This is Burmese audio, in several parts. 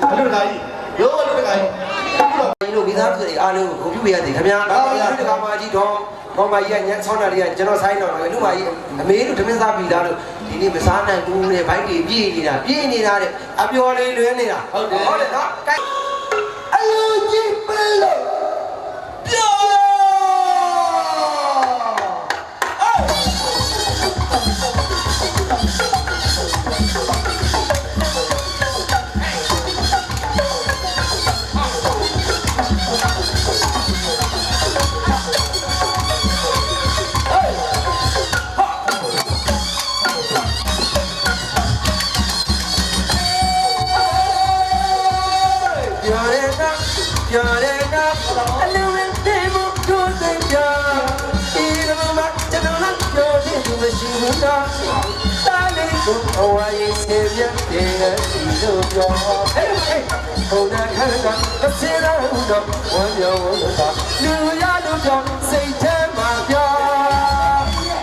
အဲ့လိုလားကြီးရောအဲ့လိုတကကြီးဒီလိုမိသားစုတွေအားလုံးကိုဂုဏ်ပြုရသည်ခင်ဗျာဒီကမာကြီးတော့မောင်မကြီးကညဆောင်းတာတွေကကျွန်တော်ဆိုင်တော့တယ်လူမကြီးအမေတို့ဓမင်းစားပြီးသားလို့ဒီနေ့မစားနိုင်ဘူးတဲ့ဘိုက်တွေပြည့်နေတာတဲ့အပျော်လေးလွဲနေတာဟုတ်တယ်နော်အလူကြီးပဲလို့ပြောအလူဝင်တဲ့ဘုတို့စိတ်ကြဒီလိုမှကျွန်တော်လည်းပြောနေသူမရှိဘူးတော့တားလေးကိုအဝါရေးစေပြတဲ့ဒီလိုပြောဟေးဘုရားခန္ဓာတစ်စင်းတော့ဝမ်းမြောက်ဝမ်းသာလူရလို့ပြောစိတ်ထဲမှာပြော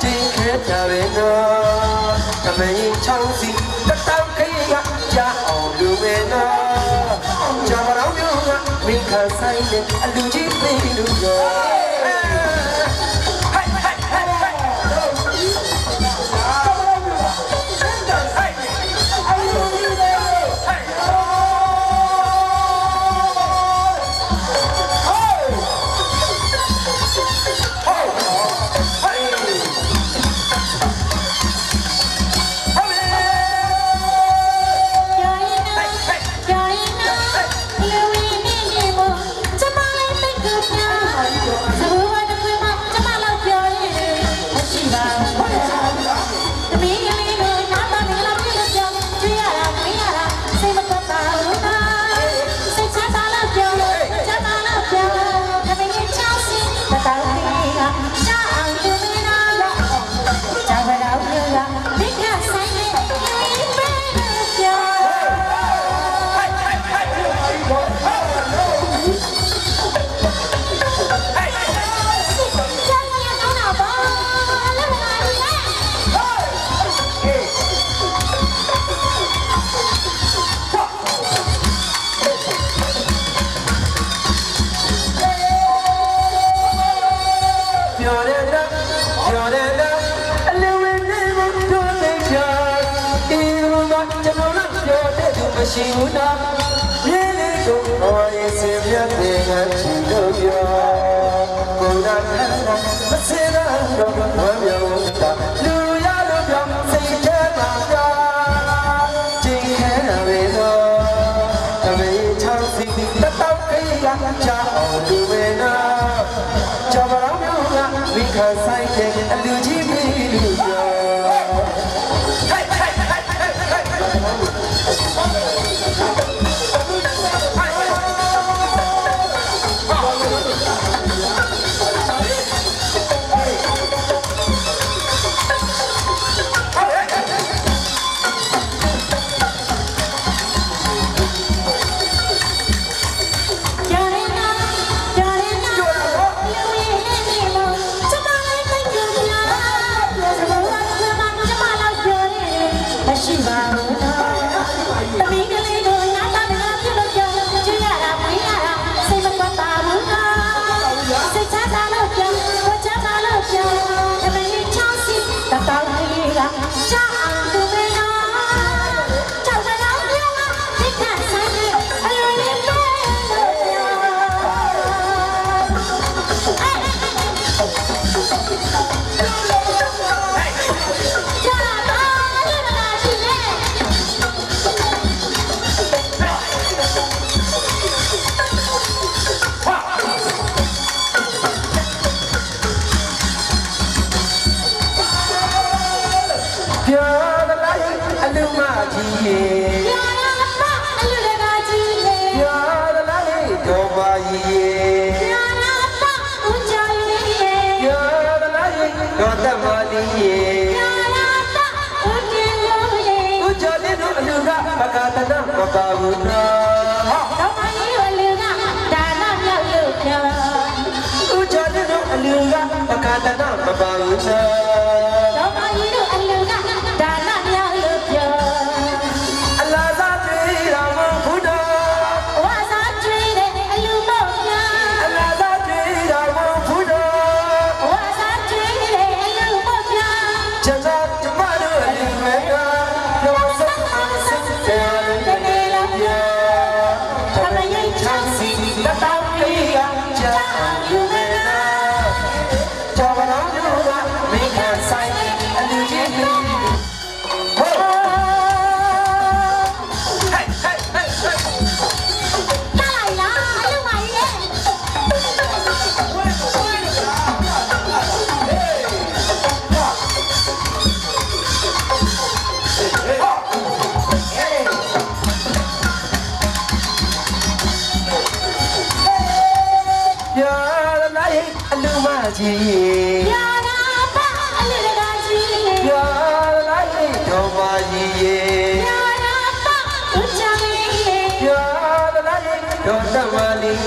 ဒီခေတ်တာပဲနော်တမင်ချောင်းစီတောက်ခေကကြားအောင်လူပဲနော်ကြာမတော်မျိုးကမိခဆိုင်တဲ့အလူကြီးသိလူရောရှိဘူးနော်မြေလေးကိုဟောရေးစင်ပြတ်တဲ့ကချီလို့ပြောကိုယ်ကခန္ဓာမစင်တော့ဝမ်းမြောက်တာလူရလို့ပြောစိတ်ထဲမှာပြောချိန်ခဲတာပဲနော်တမင်ချောင်းစီတောက်ခေကကြားအောင်လူပဲနော်ကြော်မတော်မျိုးကမိခဆိုင်တဲ့အလူကြီးပြီလို့ပြောHãy subscribe cho kênh Ghiền Mì Gõ để không bỏ lỡ ကြီး ရာနာပါအလူတကာကြီး ရာလိုက်တော်မကြီးရေ ရာနာပါဦးချမင်း ရာလိုက်တော်တမလေး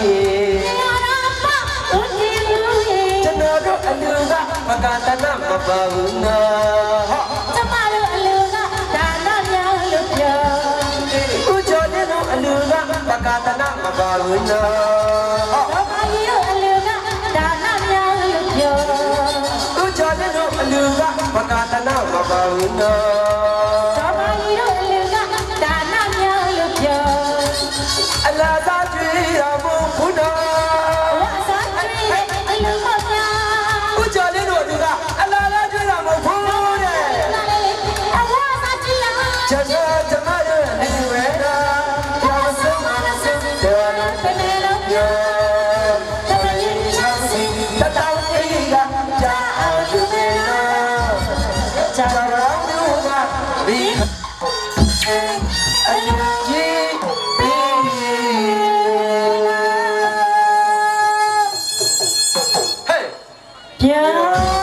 ရာနာပါဦးဒီလူ ကျွန်တော်တို့အလူကမကတနာမပါဘူးနော်ဟော ကျမတို့အလူကဒါနများလို့ပြော ဦးကျော်တဲ့တို့အလူကမကတနာမပါဘူးနော်ဟော တော့မကြီးတို့အလူကဒါနများလို့ပြော ဦးကျော်တဲ့တို့အလူကမကတနာမပါဘူးနော် တော့မကြီးတို့အလူကဒါနများလို့ပြော အလားသားကြွေတော်မူဘုရား ဝါစာကျွေးအလူမများ ဦးကျော်တဲ့တို့အလူကအလားသားကြွေတော်မူဘုရားတဲ့ အဝါစာကျွေးလား ချာချာကျမတို့အလူဝဲတာကျောင်းဆုံးမဆုံးတော်တော် ဘယ်နဲ့လို့ ပြော တမယင်းချစီ တတောင်းအိကကြာအောင်သူနေနော်ကြာတော်သူကဒီအယုံကြည်ပြီးဟေး ပြော